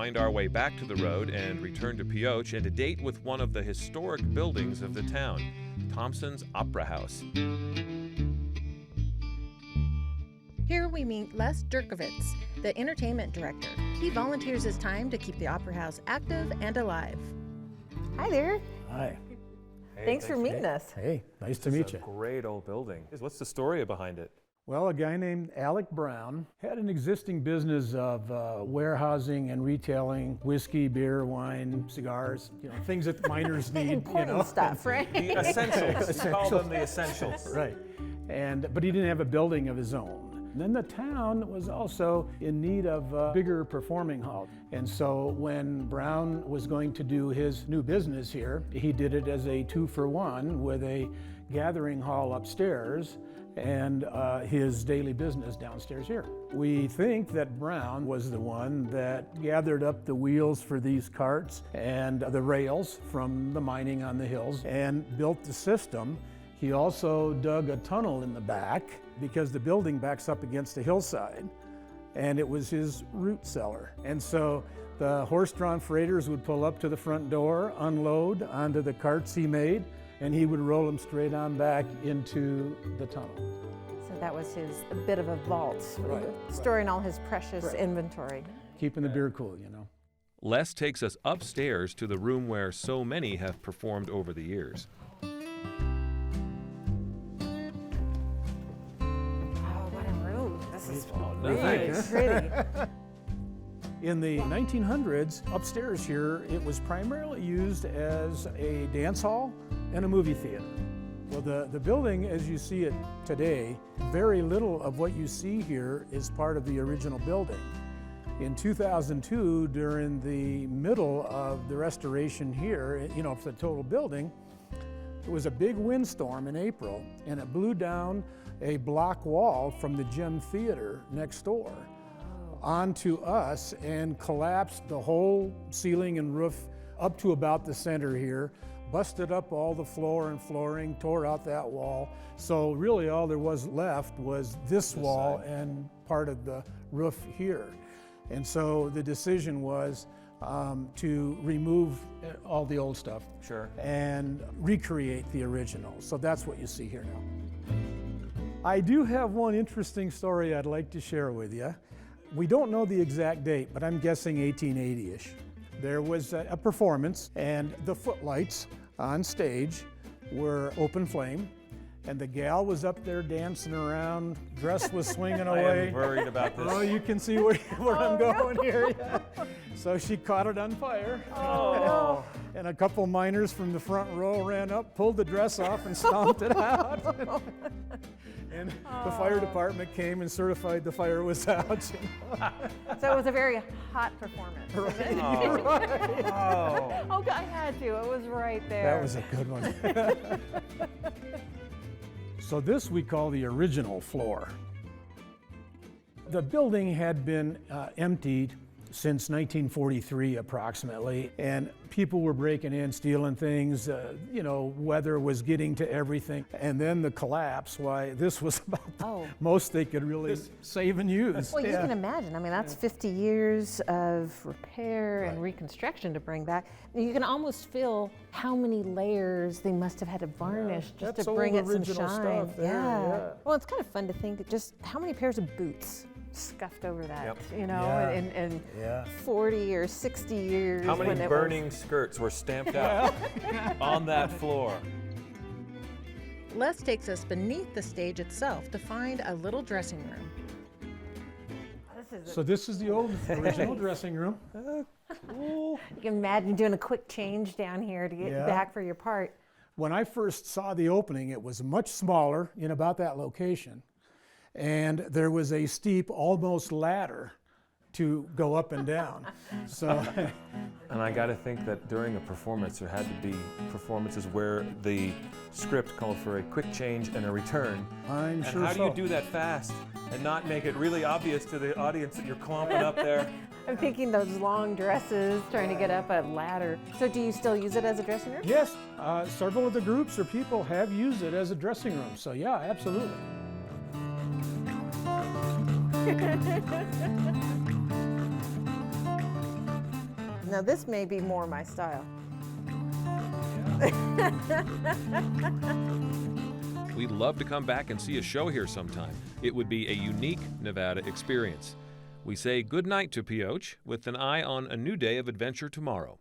wind our way back to the road and return to Pioche and a date with one of the historic buildings of the town, Thompson's Opera House. Here we meet Les Dirkovitz, the entertainment director. He volunteers his time to keep the Opera House active and alive. Hi there. Hi. Hey, Thanks for meeting us. Hey, nice to meet you. Great old building. What's the story behind it? Well, a guy named Alec Brown had an existing business of warehousing and retailing whiskey, beer, wine, cigars, things that miners need. Important stuff, right? The essentials. Call them the essentials. Right. But he didn't have a building of his own. And then the town was also in need of a bigger performing hall. And so when Brown was going to do his new business here, he did it as a 2-for-1 with a gathering hall upstairs and his daily business downstairs here. We think that Brown was the one that gathered up the wheels for these carts and the rails from the mining on the hills and built the system. He also dug a tunnel in the back because the building backs up against a hillside, and it was his root cellar. And so the horse-drawn freighters would pull up to the front door, unload onto the carts he made, and he would roll them straight on back into the tunnel. So that was a bit of a vault, storing all his precious inventory. Keeping the beer cool, Les takes us upstairs to the room where so many have performed over the years. Really pretty. In the 1900s, upstairs here, it was primarily used as a dance hall and a movie theater. Well, the building, as you see it today, very little of what you see here is part of the original building. In 2002, during the middle of the restoration here, for the total building, there was a big windstorm in April, and it blew down a block wall from the Gem Theater next door onto us and collapsed the whole ceiling and roof up to about the center here, busted up all the floor and flooring, tore out that wall. So really all there was left was this wall and part of the roof here. And so the decision was to remove all the old stuff and recreate the original. So that's what you see here now. I do have one interesting story I'd like to share with you. We don't know the exact date, but I'm guessing 1880-ish. There was a performance, and the footlights on stage were open flame, and the gal was up there dancing around, dress was swinging away. I am worried about this. Oh, you can see where I'm going here. Yeah. So she caught it on fire. Oh. And a couple miners from the front row ran up, pulled the dress off, and stomped it out. And the fire department came and certified the fire was out. So it was a very hot performance. Right. Oh, I had to. It was right there. That was a good one. So this we call the original floor. The building had been emptied since 1943 approximately, and people were breaking in, stealing things, weather was getting to everything. And then the collapse, this was about the most they could really save and use. Well, you can imagine, that's 50 years of repair and reconstruction to bring back. You can almost feel how many layers they must have had to varnish just to bring it some shine. Stuff there, yeah. Well, it's kind of fun to think just how many pairs of boots scuffed over that, in 40 or 60 years. How many burning skirts were stamped out on that floor? Les takes us beneath the stage itself to find a little dressing room. So this is the old original dressing room. Cool. You can imagine doing a quick change down here to get back for your part. When I first saw the opening, it was much smaller in about that location. And there was a steep, almost ladder to go up and down. And I got to think that during a performance, there had to be performances where the script called for a quick change and a return. I'm sure so. And how do you do that fast and not make it really obvious to the audience that you're clomping up there? I'm thinking those long dresses, trying to get up a ladder. So do you still use it as a dressing room? Yes, several of the groups or people have used it as a dressing room. So yeah, absolutely. Now this may be more my style. We'd love to come back and see a show here sometime. It would be a unique Nevada experience. We say good night to Pioche with an eye on a new day of adventure tomorrow.